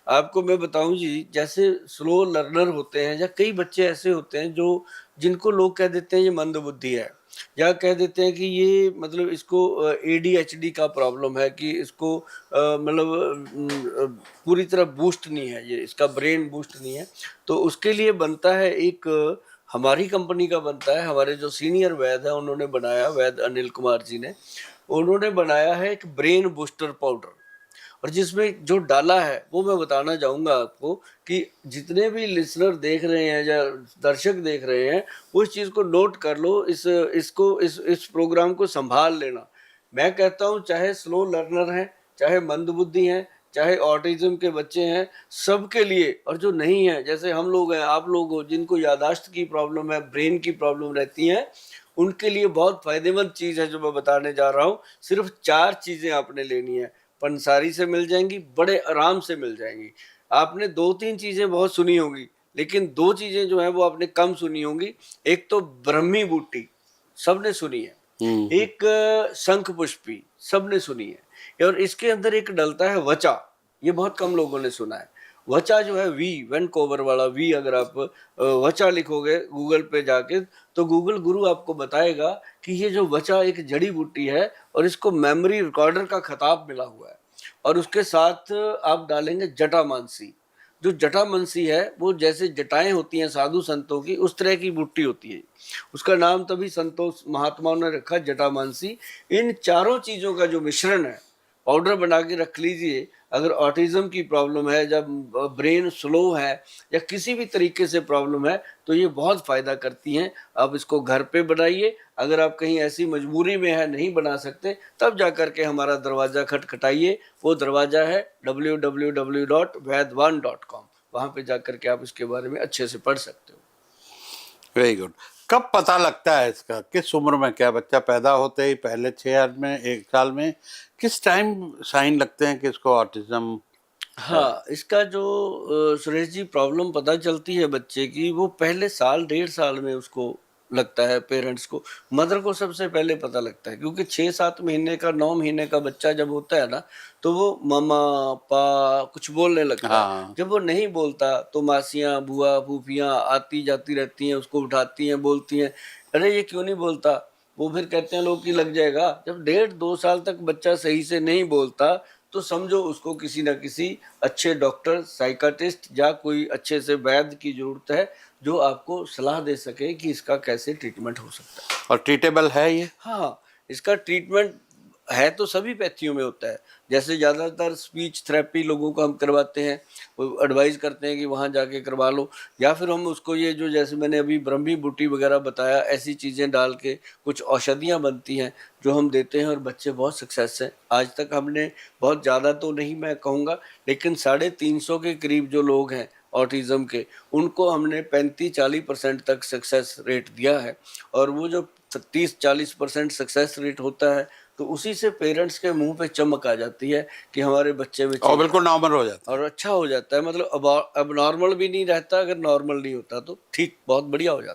आपको मैं बताऊं जी, जैसे स्लो लर्नर होते हैं या कई बच्चे ऐसे होते हैं जो जिनको लोग कह देते हैं ये मंदबुद्धि है, या कह देते हैं कि ये मतलब इसको एडीएचडी का प्रॉब्लम है, कि इसको मतलब पूरी तरह बूस्ट नहीं है, ये इसका ब्रेन बूस्ट नहीं है। तो उसके लिए बनता है एक हमारी कंपनी का बनता है, हमारे जो सीनियर वैद है उन्होंने बनाया, वैद अनिल कुमार जी ने, उन्होंने बनाया है एक ब्रेन बूस्टर पाउडर। और जिसमें जो डाला है वो मैं बताना चाहूँगा आपको, कि जितने भी लिसनर देख रहे हैं या दर्शक देख रहे हैं, वो इस चीज़ को नोट कर लो, इस प्रोग्राम को संभाल लेना। मैं कहता हूँ चाहे स्लो लर्नर हैं, चाहे मंदबुद्धि हैं, चाहे ऑटिज्म के बच्चे हैं, सबके लिए। और जो नहीं है, जैसे हम लोग हैं, आप लोग हो, जिनको यादाश्त की प्रॉब्लम है, ब्रेन की प्रॉब्लम रहती है, उनके लिए बहुत फायदेमंद चीज़ है जो मैं बताने जा रहा हूँ। सिर्फ 4 चीज़ें आपने लेनी है, पंसारी से मिल जाएंगी, बड़े आराम से मिल जाएंगी। आपने 2-3 चीज़ें बहुत सुनी होंगी, लेकिन 2 चीज़ें जो हैं वो आपने कम सुनी होंगी। एक तो ब्रह्मी बूटी सबने सुनी है, एक शंख पुष्पी सबने सुनी है, और इसके अंदर एक डलता है वचा, ये बहुत कम लोगों ने सुना है। वचा जो है वी, वैनकोवर वाला वी, अगर आप वचा लिखोगे गूगल पे जाके, तो गूगल गुरु आपको बताएगा कि ये जो वचा एक जड़ी बूटी है, और इसको मेमोरी रिकॉर्डर का खिताब मिला हुआ है। और उसके साथ आप डालेंगे जटामानसी। जो जटामानसी है वो जैसे जटाएं होती हैं साधु संतों की, उस तरह की बूटी होती है। उसका नाम तभी संतों महात्माओं ने रखा जटामानसी। इन चारों चीज़ों का जो मिश्रण है, पाउडर बना के रख लीजिए। अगर ऑटिज्म की प्रॉब्लम है, जब ब्रेन स्लो है, या किसी भी तरीके से प्रॉब्लम है, तो ये बहुत फ़ायदा करती हैं। आप इसको घर पे बनाइए। अगर आप कहीं ऐसी मजबूरी में है, नहीं बना सकते, तब जा कर के हमारा दरवाज़ा खटखटाइए। वो दरवाज़ा है www.vaidwan.com। वहाँ पे जा कर के आप इसके बारे में अच्छे से पढ़ सकते हो। Very good. कब पता लगता है इसका, किस उम्र में? क्या बच्चा पैदा होते ही पहले 6 में, 1 साल में, किस टाइम साइन लगते हैं कि इसको ऑटिज्म है? हाँ, इसका जो सुरेश जी प्रॉब्लम पता चलती है बच्चे की, वो पहले साल 1.5 साल में उसको लगता है, पेरेंट्स को। मदर को सबसे पहले पता लगता है, क्योंकि 6-7 महीने का, 9 महीने का बच्चा जब होता है ना, तो वो ममा पा कुछ बोलने लगता है। हाँ। जब वो नहीं बोलता तो मासियाँ, बुआ, फूफियाँ आती जाती रहती हैं, उसको उठाती हैं, बोलती हैं, अरे ये क्यों नहीं बोलता। वो फिर कहते हैं लोग कि लग जाएगा। जब 1.5-2 साल तक बच्चा सही से नहीं बोलता, तो समझो उसको किसी न किसी अच्छे डॉक्टर, साइकाट्रिस्ट या कोई अच्छे से वैद्य की जरूरत है, जो आपको सलाह दे सके कि इसका कैसे ट्रीटमेंट हो सकता है। और ट्रीटेबल है ये? हाँ, इसका ट्रीटमेंट है तो सभी पैथियों में होता है। जैसे ज़्यादातर स्पीच थेरेपी लोगों को हम करवाते हैं, वो एडवाइस करते हैं कि वहाँ जाके करवा लो, या फिर हम उसको ये जो जैसे मैंने अभी ब्रह्मी बूटी वगैरह बताया, ऐसी चीज़ें डाल के कुछ औषधियाँ बनती हैं जो हम देते हैं, और बच्चे बहुत सक्सेस हैं। आज तक हमने बहुत ज़्यादा तो नहीं मैं कहूँगा, लेकिन 350 के करीब जो लोग हैं ऑटिज़म के, उनको हमने 35-40% तक सक्सेस रेट दिया है। और वो जो 30-40% सक्सेस रेट होता है, तो उसी से पेरेंट्स के मुंह पे चमक आ जाती है कि हमारे बच्चे में और बिल्कुल नॉर्मल हो जाता है, और अच्छा हो जाता है। मतलब अब नॉर्मल भी नहीं रहता, अगर नॉर्मल नहीं होता तो ठीक बहुत बढ़िया हो जाता है।